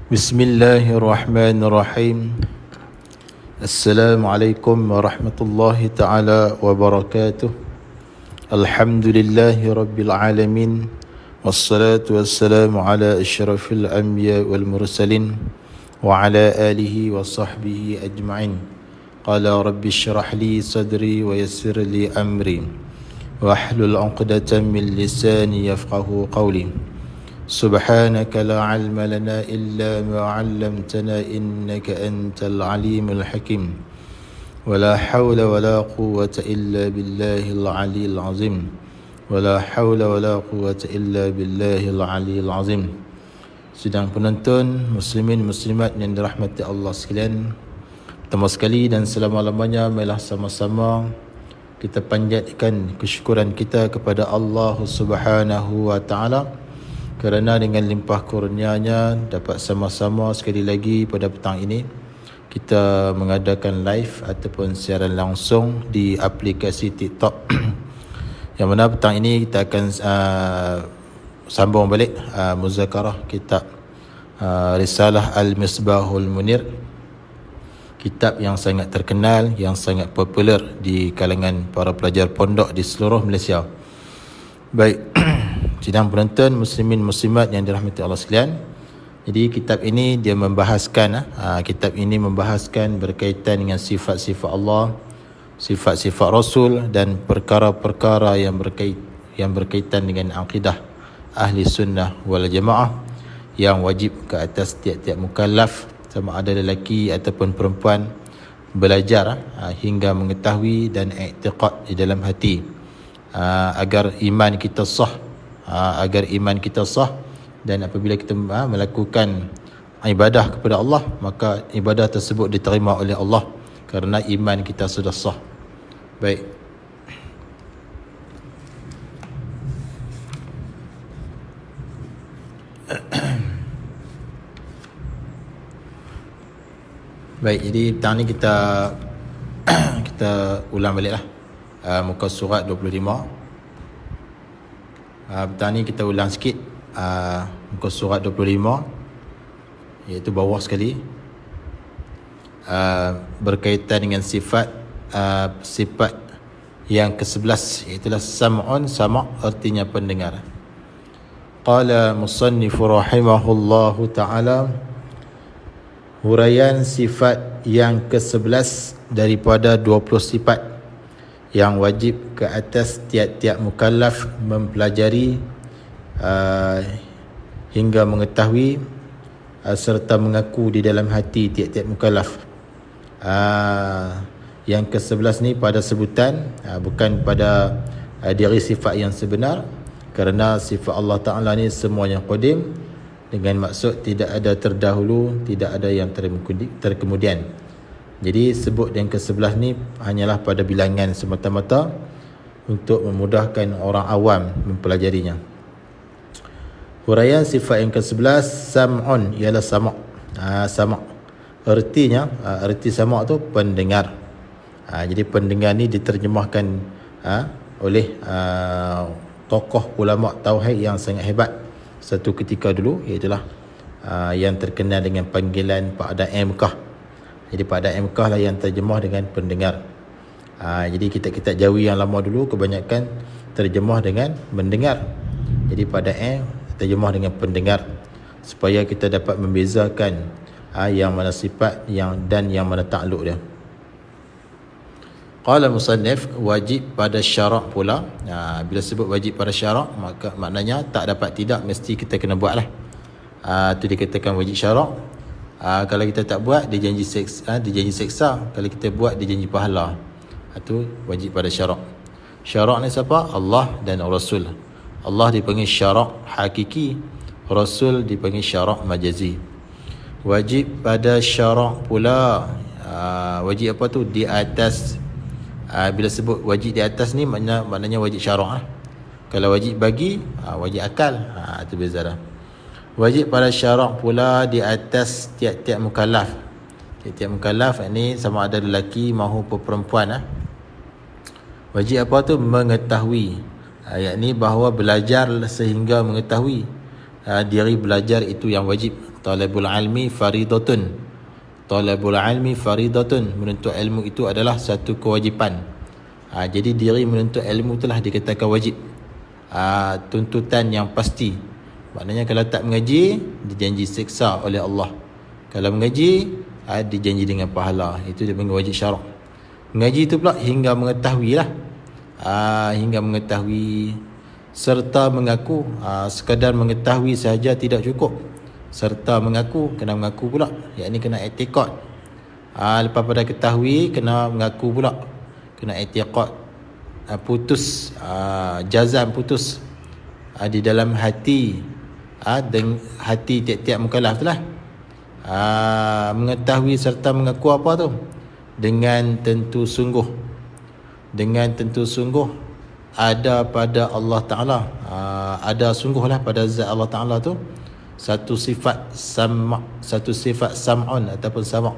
Bismillahirrahmanirrahim. Assalamualaikum warahmatullahi ta'ala wabarakatuh. Alhamdulillahi rabbil alamin. Wassalatu wassalamu ala asyrafil anbiya wal mursalin wa ala alihi wa sahbihi ajma'in. Qala rabbi syrah li sadri wa yassir li amri wahlul 'uqdatam min lisani yafqahu qawli. Subhanaka la ilma lana illa ma 'allamtana innaka antal alimul hakim. Wala hawla wala quwwata illa billahil aliyyil azim. Wala hawla wala quwwata illa billahil aliyyil azim. Sidang penonton muslimin muslimat yang dirahmati Allah sekalian, pertama sekali dan selama-lamanya marilah sama-sama kita panjatkan kesyukuran kita kepada Allah Subhanahu wa taala kerana dengan limpah kurnianya dapat sama-sama sekali lagi pada petang ini kita mengadakan live ataupun siaran langsung di aplikasi TikTok. Yang mana petang ini kita akan sambung balik muzakarah kitab Risalah Al-Misbahul Munir, kitab yang sangat terkenal, yang sangat popular di kalangan para pelajar pondok di seluruh Malaysia. Baik, sidang penonton muslimin muslimat yang dirahmati Allah sekalian. Jadi kitab ini dia membahaskan berkaitan dengan sifat-sifat Allah, sifat-sifat Rasul dan perkara-perkara yang berkaitan dengan akidah ahli sunnah wal jamaah yang wajib ke atas tiap-tiap mukallaf sama ada lelaki ataupun perempuan belajar hingga mengetahui dan i'tiqad di dalam hati agar iman kita sah. Dan apabila kita melakukan ibadah kepada Allah, maka ibadah tersebut diterima oleh Allah kerana iman kita sudah sah. Baik. Baik, jadi petang ni kita ulang baliklah muka surat 25. Petang ni kita ulang sikit muka surat 25, iaitu bawah sekali, berkaitan dengan sifat yang ke-11, iaitulah sam'un, sama' artinya pendengar. Qala musannifu rahimahullahu ta'ala, huraian sifat yang ke-11 daripada 20 sifat yang wajib ke atas tiap-tiap mukallaf mempelajari hingga mengetahui serta mengaku di dalam hati tiap-tiap mukallaf. Yang ke-11 ni pada sebutan, bukan pada diri sifat yang sebenar, kerana sifat Allah Ta'ala ni semuanya qadim, dengan maksud tidak ada terdahulu, tidak ada yang terkemudian. Jadi sebut yang ke-11 ni hanyalah pada bilangan semata-mata untuk memudahkan orang awam mempelajarinya. Huraian sifat yang ke-11, sam'un, ialah sama'. Sama' artinya, arti sama' tu pendengar. Jadi pendengar ni diterjemahkan oleh tokoh ulama tauhid yang sangat hebat satu ketika dulu, iaitulah yang terkenal dengan panggilan Pak Daim Mekah. Jadi Pak Daim Mekah lah yang terjemah dengan pendengar. Jadi kitab-kitab Jawi yang lama dulu kebanyakan terjemah dengan mendengar. Jadi Pak Daim terjemah dengan pendengar supaya kita dapat membezakan yang mana sifat dan yang mana takluk dia. Qala musannif, wajib pada syarak pula. Bila sebut wajib pada syarak, maka maknanya tak dapat tidak, mesti kita kena buat lah. Itu dikatakan wajib syarak. Kalau kita tak buat, dia janji seksa. Kalau kita buat, dia janji pahala. Itu wajib pada syarak. Syarak ni siapa? Allah dan Rasul. Allah dipanggil syarak hakiki, Rasul dipanggil syarak majazi. Wajib pada syarak pula. Wajib apa tu? Di atas. Bila sebut wajib di atas ni, maknanya wajib syarak. Kalau wajib bagi, wajib akal. Itu beza dah. Wajib pada syarak pula di atas tiap-tiap mukallaf. Tiap-tiap mukallaf ini sama ada lelaki maupun perempuan. Wajib apa tu? Mengetahui, yakni bahawa belajar sehingga mengetahui. Diri belajar itu yang wajib. Talabul ilmi faridatun. Talabul ilmi faridatun. Menuntut ilmu itu adalah satu kewajipan. Jadi diri menuntut ilmu itulah dikatakan wajib. Tuntutan yang pasti. Maknanya kalau tak mengaji, dijanji siksa oleh Allah. Kalau mengaji, dijanji dengan pahala. Itu dia panggil wajib syarak. Mengaji itu pula hingga mengetahui lah. Hingga mengetahui serta mengaku. Sekadar mengetahui sahaja tidak cukup. Serta mengaku, kena mengaku pula. Yang ini kena i'tiqad. Lepas pada ketahui, kena mengaku pula. Kena i'tiqad. Putus, jazam putus di dalam hati. Dan hati tiap-tiap mukallaf tu lah. Mengetahui serta mengaku apa tu? Dengan tentu sungguh. Dengan tentu sungguh ada pada Allah Ta'ala. Ada sungguhlah pada zat Allah Ta'ala tu satu sifat satu sifat sam'un ataupun sama'.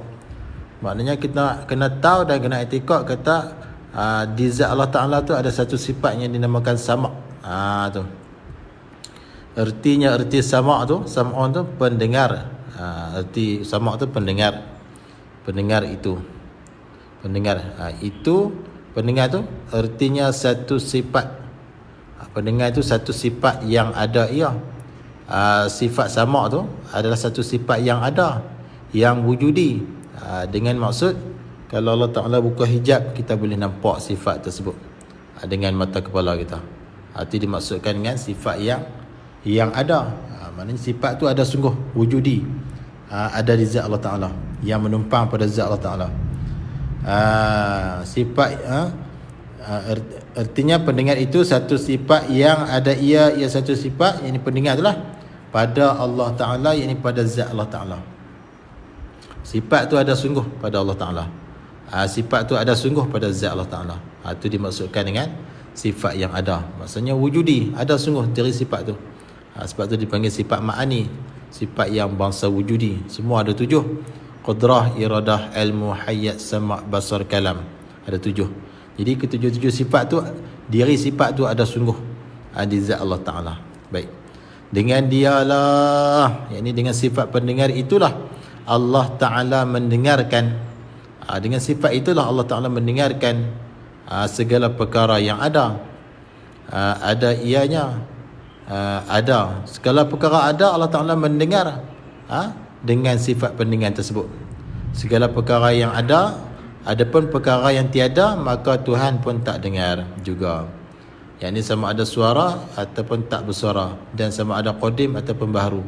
Maknanya kita kena tahu dan kena i'tiqad kata di zat Allah Ta'ala tu ada satu sifat yang dinamakan sama'. Tu erti sama' tu, sam'un tu pendengar. Erti sama' tu pendengar. Pendengar itu pendengar tu artinya satu sifat. Pendengar itu satu sifat yang ada ia. Sifat sama' tu adalah satu sifat yang ada, yang wujudi. Dengan maksud kalau Allah Ta'ala buka hijab, kita boleh nampak sifat tersebut dengan mata kepala kita. Itu dimaksudkan dengan sifat yang ada. Maknanya sifat tu ada sungguh, wujudi. Ada di zat Allah Ta'ala, yang menumpang pada zat Allah Ta'ala. Sifat artinya pendengar itu satu sifat yang ada ia satu sifat, yang ini pendengar itulah pada Allah Ta'ala, yang ini pada zat Allah Ta'ala. Sifat tu ada sungguh pada Allah Ta'ala. Sifat tu ada sungguh pada zat Allah Ta'ala. Itu dimaksudkan dengan sifat yang ada. Maksudnya wujudi, ada sungguh dari sifat tu. Sebab tu dipanggil sifat ma'ani, sifat yang bangsa wujudi. Semua ada 7. Qudrah, iradah, ilmu, hayat, sama', basar, kalam. Ada 7. Jadi ketujuh-tujuh sifat tu, diri sifat tu ada sungguh di zat Allah Ta'ala. Baik. Dengan dialah, yakni dengan sifat pendengar itulah Allah Ta'ala mendengarkan. Dengan sifat itulah Allah Ta'ala mendengarkan segala perkara yang ada. Ada ianya. Ada. Segala perkara ada, Allah Ta'ala mendengar dengan sifat pendengar tersebut. Segala perkara yang ada, adapun perkara yang tiada, maka Tuhan pun tak dengar juga. Yang ini sama ada suara ataupun tak bersuara, dan sama ada qadim ataupun baharu.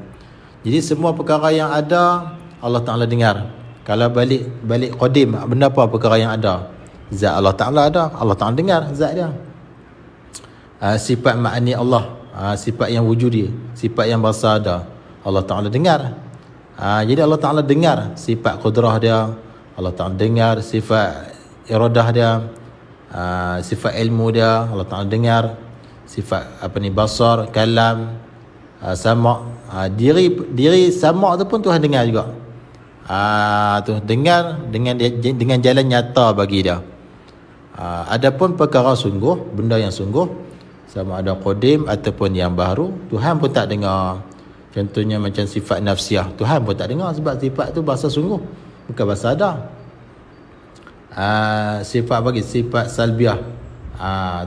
Jadi semua perkara yang ada Allah Ta'ala dengar. Kalau balik qadim, benda apa perkara yang ada? Zat Allah Ta'ala ada, Allah Ta'ala dengar zat dia. Sifat ma'ani Allah, sifat yang wujudi, sifat yang bahasa ada, Allah Ta'ala dengar. Jadi Allah Ta'ala dengar sifat qudrah dia, Allah Ta'ala dengar sifat iradah dia, sifat ilmu dia, Allah Ta'ala dengar sifat basar, kalam, sama'. Diri sama' tu pun Tuhan dengar juga. Tu dengar dengan jalan nyata bagi dia. Adapun perkara sungguh, benda yang sungguh, sama ada qadim ataupun yang baru, Tuhan pun tak dengar. Contohnya macam sifat nafsiyah, Tuhan pun tak dengar sebab sifat tu bahasa sungguh, bukan bahasa ada. Sifat salbiah,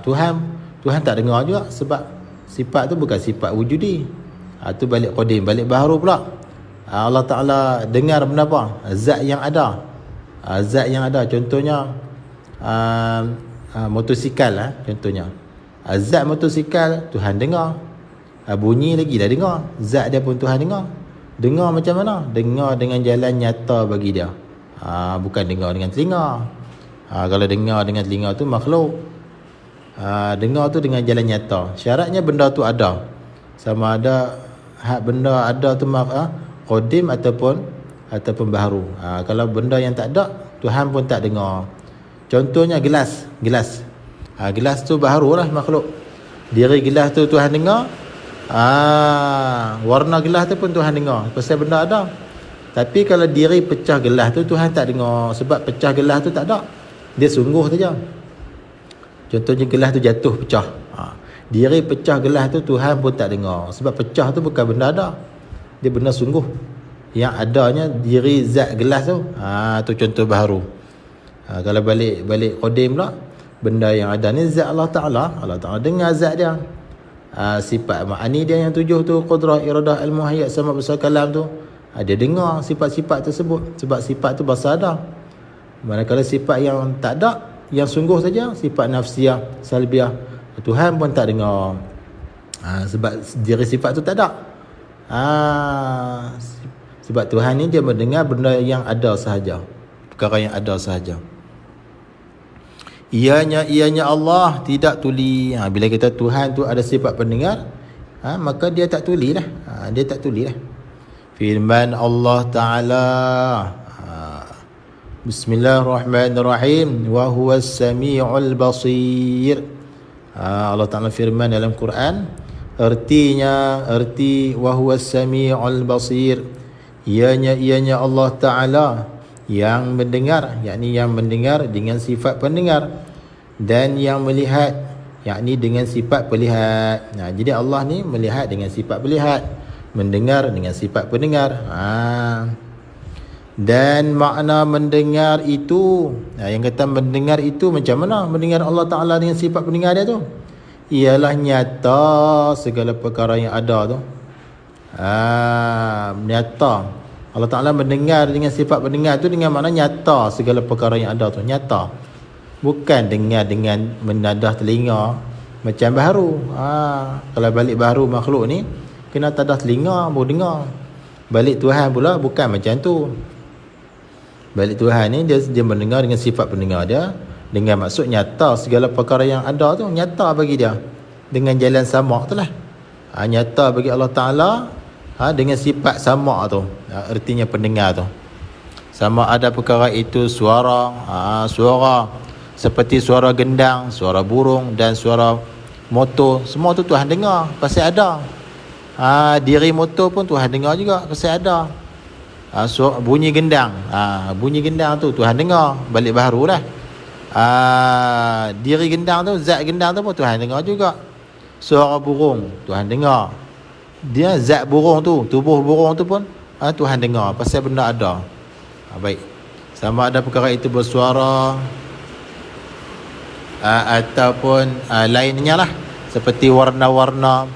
Tuhan tak dengar juga sebab sifat tu bukan sifat wujudi. Tu balik qadim, balik baharu pula. Allah Ta'ala dengar benda apa? Zat yang ada. Zat yang ada, contohnya motosikal, contohnya zat motosikal Tuhan dengar. Bunyi lagi dah dengar. Zat dia pun Tuhan dengar. Dengar macam mana? Dengar dengan jalan nyata bagi dia. Bukan dengar dengan telinga. Kalau dengar dengan telinga tu makhluk. Dengar tu dengan jalan nyata. Syaratnya benda tu ada. Sama ada benda ada tu qadim ataupun baharu. Kalau benda yang tak ada, Tuhan pun tak dengar. Contohnya gelas. Gelas tu baharu lah makhluk. Diri gelas tu Tuhan dengar. Warna gelas tu pun Tuhan dengar, pasal benda ada. Tapi kalau diri pecah gelas tu, Tuhan tak dengar, sebab pecah gelas tu tak ada, dia sungguh saja. Contohnya gelas tu jatuh pecah, diri pecah gelas tu Tuhan pun tak dengar, sebab pecah tu bukan benda ada, dia benda sungguh. yang adanya diri zat gelas tu. Tu contoh baharu. Kalau balik qadim pula, benda yang ada ni zat Allah Ta'ala. Allah Ta'ala dengar zat dia. Sifat ma'ani dia yang 7 tu, qudrah, iradah, ilmu, hayat, sama, besar, kalam tu, dia dengar sifat-sifat tersebut. Sebab sifat tu bahasa ada. Manakala sifat yang tak ada, yang sungguh saja, sifat nafsiyah, salbiyah, Tuhan pun tak dengar. Sebab diri sifat tu tak ada. Sebab Tuhan ni dia mendengar benda yang ada sahaja, perkara yang ada sahaja. Ianya Allah tidak tuli. Bila kita Tuhan tu ada sifat pendengar, maka dia tak tuli lah. Dia tak tuli lah. Firman Allah Ta'ala, Bismillahirrahmanirrahim, wa huwas sami'ul basir. Allah Ta'ala firman dalam Quran, erti wa huwas sami'ul basir, ianya Allah Ta'ala yang mendengar, yakni yang mendengar dengan sifat pendengar, dan yang melihat, yakni dengan sifat pelihat. Jadi Allah ni melihat dengan sifat pelihat, mendengar dengan sifat pendengar. Dan makna mendengar itu, yang kata mendengar itu macam mana? Mendengar Allah Ta'ala dengan sifat pendengar dia tu, ialah nyata segala perkara yang ada tu. Nyata Allah Ta'ala mendengar dengan sifat pendengar tu, dengan makna nyata segala perkara yang ada tu. Nyata, bukan dengar dengan menadah telinga macam baharu. Kalau balik baharu makhluk ni kena tadah telinga baru dengar. Balik Tuhan pula bukan macam tu. Balik Tuhan ni dia mendengar dengan sifat pendengar dia, dengan maksud nyata segala perkara yang ada tu, nyata bagi dia dengan jalan sama tu lah. Nyata bagi Allah Ta'ala dengan sifat sama tu. Artinya pendengar tu. Sama ada perkara itu suara, suara seperti suara gendang, suara burung dan suara motor, semua tu Tuhan dengar, pasal ada. Diri motor pun Tuhan dengar juga, pasal ada. Bunyi gendang, bunyi gendang tu Tuhan dengar, balik baharu lah. Diri gendang tu, zat gendang tu pun Tuhan dengar juga. Suara burung Tuhan dengar, dia zat burung tu, tubuh burung tu pun Tuhan dengar, pasal benda ada. Baik, sama ada perkara itu bersuara ataupun lainnya lah, seperti warna-warna,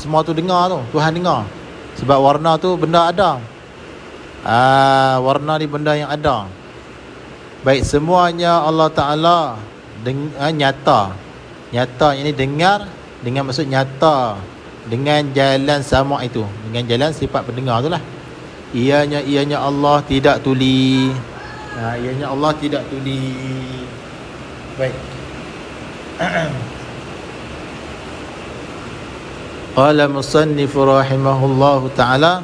semua tu dengar tu, Tuhan dengar. Sebab warna tu benda ada. Warna ni benda yang ada. Baik, semuanya Allah Ta'ala nyata, yang ni dengar dengan maksud nyata, dengan jalan sama itu, dengan jalan sifat pendengar tu lah. Ianya Allah tidak tuli. Ianya Allah tidak tuli. Baik. Qala musannif rahimahullahu ta'ala,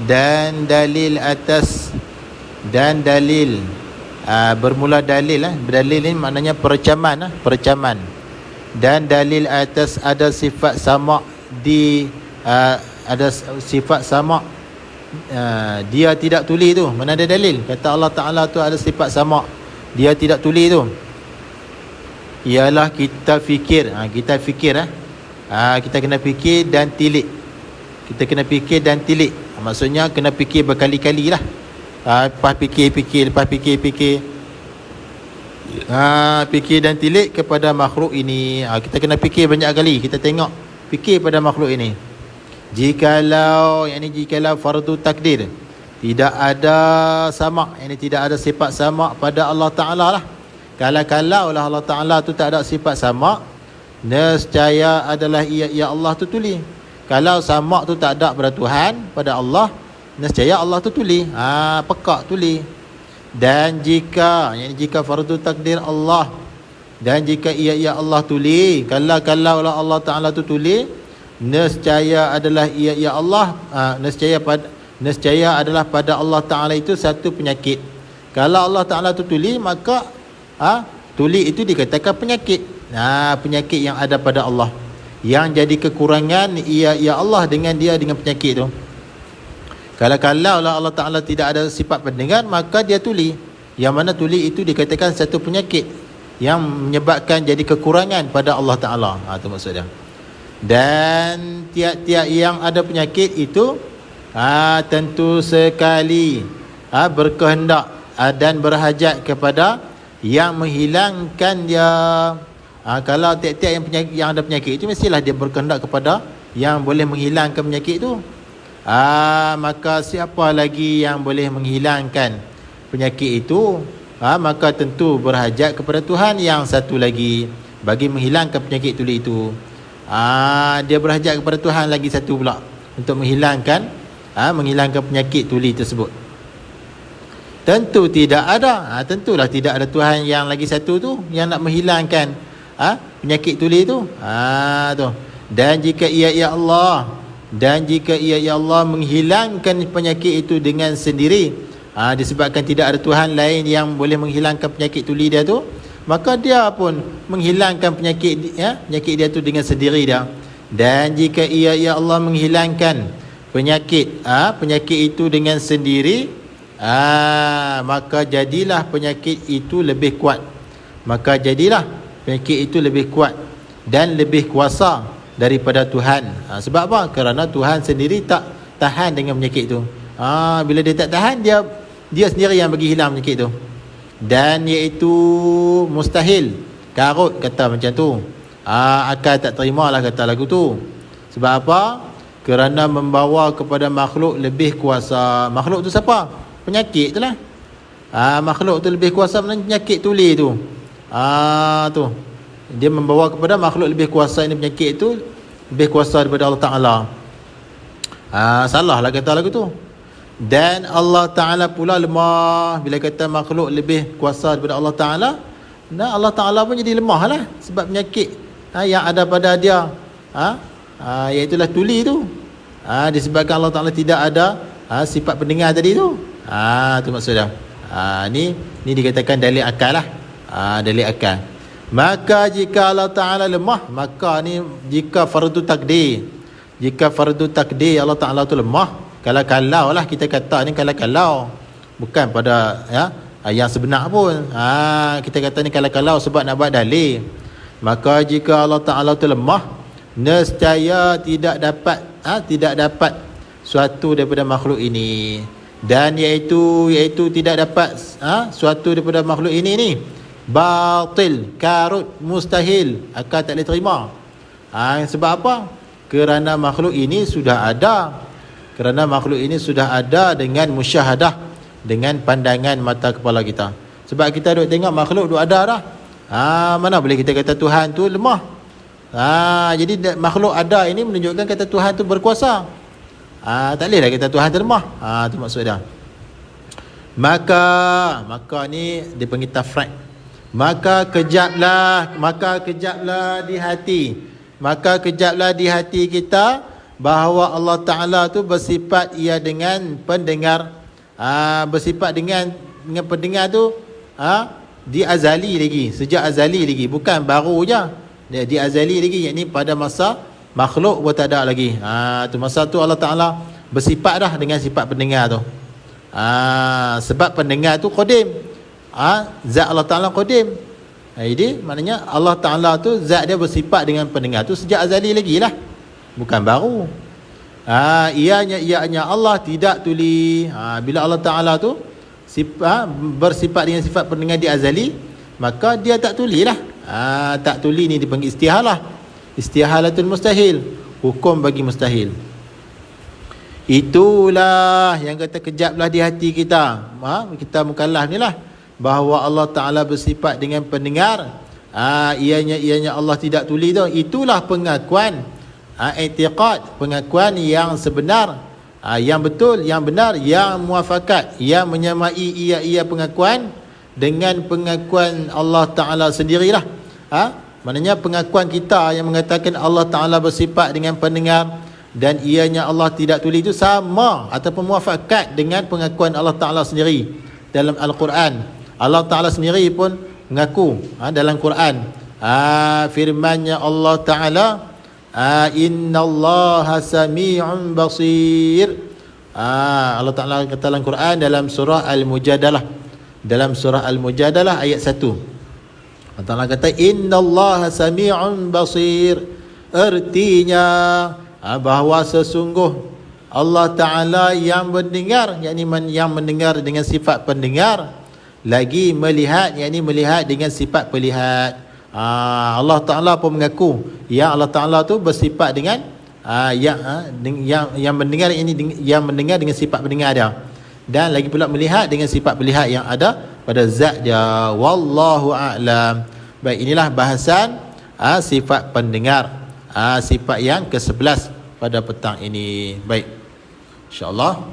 dan dalil atas, dan dalil, bermula dalil lah. Dalil ni maknanya percaman, percaman. Dan dalil atas ada sifat sama di ada sifat sama, dia tidak tuli tu. Mana ada dalil kata Allah Ta'ala tu ada sifat sama, dia tidak tuli tu? Ialah kita fikir. Kita fikir kita kena fikir dan tilik. Kita kena fikir dan tilik. Maksudnya kena fikir berkali-kali lah. Lepas fikir, lepas fikir. Fikir dan tilik kepada makhluk ini. Kita kena fikir banyak kali. Kita tengok, fikir pada makhluk ini. Jikalau fardu takdir, tidak ada sama, tidak ada sifat sama pada Allah Ta'ala lah. Kalau lah Allah Ta'ala tu tak ada sifat sama, nescaya adalah ia Allah tu tuli. Kalau sama tu tak ada pada Tuhan, pada Allah, nescaya Allah tu tuli. Pekak tuli. Dan jika fardu takdir Allah, dan jika ia Allah tuli, kalau lah Allah Ta'ala tu tuli, nescaya adalah ia Allah, nescaya adalah pada Allah Ta'ala itu satu penyakit. Kalau Allah Ta'ala tu tuli, maka tuli itu dikatakan penyakit. Penyakit yang ada pada Allah, yang jadi kekurangan ia Allah dengan penyakit tu. Kalau lah Allah Ta'ala tidak ada sifat pendengar, maka dia tuli. Yang mana tuli itu dikatakan satu penyakit yang menyebabkan jadi kekurangan pada Allah Ta'ala. Itu maksudnya. Dan tiap-tiap yang ada penyakit itu tentu sekali berkehendak dan berhajat kepada yang menghilangkan dia. Kalau tiap-tiap yang ada penyakit itu, mestilah dia berkehendak kepada yang boleh menghilangkan penyakit itu. Maka siapa lagi yang boleh menghilangkan penyakit itu? Maka tentu berhajat kepada Tuhan yang satu lagi bagi menghilangkan penyakit tuli itu. Dia berhajat kepada Tuhan lagi satu pula untuk menghilangkan penyakit tuli tersebut. Tentu tidak ada. Tentulah tidak ada Tuhan yang lagi satu tu yang nak menghilangkan penyakit tuli tu. Tu. Dan jika ia Allah menghilangkan penyakit itu dengan sendiri, disebabkan tidak ada Tuhan lain yang boleh menghilangkan penyakit tuli dia tu, maka dia pun menghilangkan penyakit dia tu dengan sendiri dia. Dan jika ia Allah menghilangkan penyakit itu dengan sendiri, maka jadilah penyakit itu lebih kuat. Dan lebih kuasa daripada Tuhan. Sebab apa? Kerana Tuhan sendiri tak tahan dengan penyakit itu. Bila dia tak tahan, dia sendiri yang bagi hilang penyakit itu. Dan iaitu mustahil. Karut kata macam tu. Akal tak terima lah kata lagu tu. Sebab apa? Kerana membawa kepada makhluk lebih kuasa. Makhluk tu siapa? Penyakit tu lah. Makhluk tu lebih kuasa penyakit tuli tu. Tu. Dia membawa kepada makhluk lebih kuasa ini, penyakit itu lebih kuasa daripada Allah Ta'ala. Salah lah kata lagu tu. Dan Allah Ta'ala pula lemah. Bila kata makhluk lebih kuasa daripada Allah Ta'ala, Allah Ta'ala pun jadi lemah lah sebab penyakit yang ada pada dia, iaitulah tuli tu. Disebabkan Allah Ta'ala tidak ada sifat pendengar tadi tu. Tu maksudnya. Ni dikatakan dalil akal lah. Dalil akal. Maka jika Allah Ta'ala lemah, maka ni jika fardu takdir Allah Ta'ala tu lemah, kalau lah kita kata ni, kalau bukan pada yang sebenar pun, kita kata ni kalau sebab nak buat dalil. Maka jika Allah Ta'ala tu lemah, nescaya tidak dapat suatu daripada makhluk ini. Dan iaitu tidak dapat suatu daripada makhluk ini ni batil, karut, mustahil, akal tak boleh terima. Sebab apa? Kerana makhluk ini sudah ada. Dengan musyahadah, dengan pandangan mata kepala kita. Sebab kita duk tengok makhluk duk ada dah. Mana boleh kita kata Tuhan tu lemah. Jadi makhluk ada ini menunjukkan kata Tuhan tu berkuasa. Tak boleh lah kata Tuhan tu lemah. Tu maksud dia. Maka ni dia panggil tafrad. Maka kejaplah di hati kita bahawa Allah Ta'ala tu bersifat ia dengan pendengar. Bersifat dengan pendengar tu di azali lagi, sejak azali lagi, bukan baru je. Dia di azali lagi, yakni pada masa makhluk pun tak ada lagi. Tu masa tu Allah Ta'ala bersifat dah dengan sifat pendengar tu. Sebab pendengar tu qadim. Zat Allah Ta'ala qadim. Jadi maknanya Allah Ta'ala tu zat dia bersifat dengan pendengar tu sejak azali lagi lah, bukan baru. Ianya Allah tidak tuli. Bila Allah Ta'ala tu bersifat dengan sifat pendengar di azali, maka dia tak tuli lah. Tak tuli ni dipanggil istihalah. Istihalatul mustahil, hukum bagi mustahil. Itulah yang kata kejaplah di hati kita. Kita mukallaf ni lah, bahawa Allah Ta'ala bersifat dengan pendengar. Ianya Allah tidak tuli tu. Itulah pengakuan i'tiqad, pengakuan yang sebenar, yang betul, yang benar, yang muafakat, yang menyamai ia pengakuan dengan pengakuan Allah Ta'ala sendirilah. Maknanya pengakuan kita yang mengatakan Allah Ta'ala bersifat dengan pendengar dan ianya Allah tidak tuli itu sama ataupun muafakat dengan pengakuan Allah Ta'ala sendiri dalam Al-Quran. Allah Ta'ala sendiri pun mengaku dalam Quran, firmannya Allah Ta'ala, innallaha sami'un basir. Allah Ta'ala kata dalam Quran dalam surah Al-Mujadalah, ayat 1, Allah Ta'ala kata innallaha sami'un basir. Artinya bahawa sesungguh Allah Ta'ala yang mendengar, yang mendengar dengan sifat pendengar, lagi melihat, melihat dengan sifat pelihat. Allah Ta'ala pun mengaku yang Allah Ta'ala tu bersifat dengan yang mendengar, yang mendengar dengan sifat pendengar dia, dan lagi pula melihat dengan sifat melihat yang ada pada zat dia. Wallahu a'lam. Baik, inilah bahasan sifat pendengar, sifat yang ke-11 pada petang ini. Baik, insya-Allah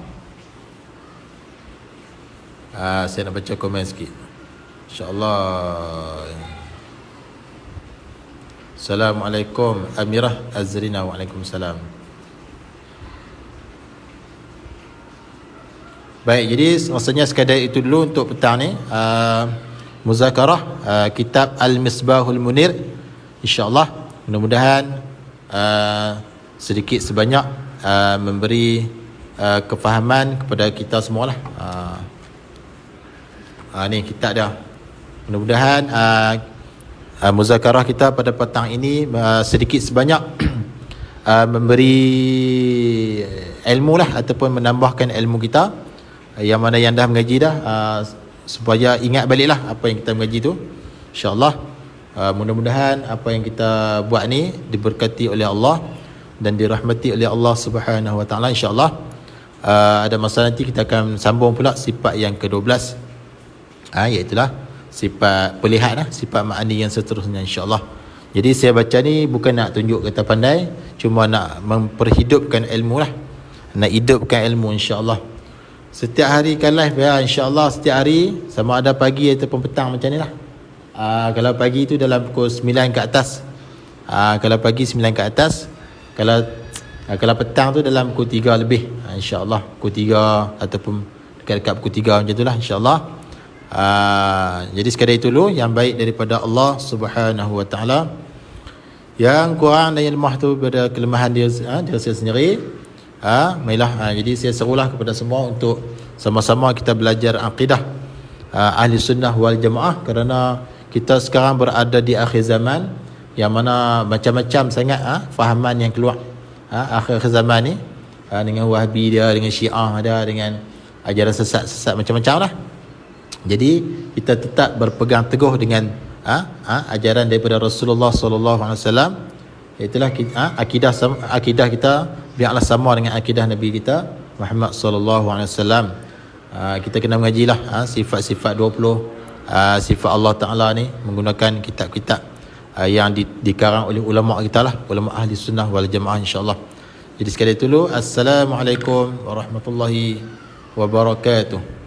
saya nak baca komen sikit, insya-Allah. Assalamualaikum Amirah Azrina. Waalaikumsalam. Baik, jadi rasanya sekadar itu dulu untuk petang ni. Muzakarah kitab Al-Misbahul Munir, insya-Allah. Mudah-mudahan sedikit sebanyak memberi kefahaman kepada kita semualah. Ni kitab dia. Mudah-mudahan muzakarah kita pada petang ini sedikit sebanyak memberi ilmu lah, ataupun menambahkan ilmu kita yang mana yang dah mengaji dah, supaya ingat baliklah apa yang kita mengaji tu, insya-Allah. Mudah-mudahan apa yang kita buat ni diberkati oleh Allah dan dirahmati oleh Allah Subhanahu Wa Taala, insya-Allah. Ada masa nanti kita akan sambung pula sifat yang ke-12, iaitulah sifat pelihat lah, sifat ma'ani yang seterusnya, insya-Allah. Jadi saya baca ni bukan nak tunjuk kata pandai, cuma nak memperhidupkan ilmu lah, nak hidupkan ilmu, insya-Allah. Setiap hari kan live ya, insya-Allah. Setiap hari, sama ada pagi ataupun petang macam ni lah. Kalau pagi tu dalam pukul 9 ke atas, kalau pagi 9 ke atas, kalau petang tu dalam pukul 3 lebih, insya-Allah. Pukul 3 ataupun dekat-dekat pukul 3 macam tu lah, insya-Allah. Jadi sekadar itu dulu yang baik daripada Allah Subhanahu Wa Taala. Yang kurang dan yang lemah tu pada kelemahan dia sendiri. Jadi saya serulah kepada semua untuk sama-sama kita belajar akidah ahli sunnah wal jamaah, kerana kita sekarang berada di akhir zaman yang mana macam-macam sangat fahaman yang keluar akhir zaman ni, dengan Wahabi dia, dengan Syiah dia, dengan ajaran sesat-sesat macam-macam lah. Jadi kita tetap berpegang teguh dengan ajaran daripada Rasulullah sallallahu alaihi wasallam. Itulah akidah kita biarlah sama dengan akidah Nabi kita Muhammad sallallahu alaihi wasallam. Kita kena mengajilah sifat-sifat 20 sifat Allah Taala ni menggunakan kitab-kitab yang dikarang oleh ulama kita lah, ulama ahli sunnah wal jamaah, insya-Allah. Jadi sekali itu dulu. Assalamualaikum warahmatullahi wabarakatuh.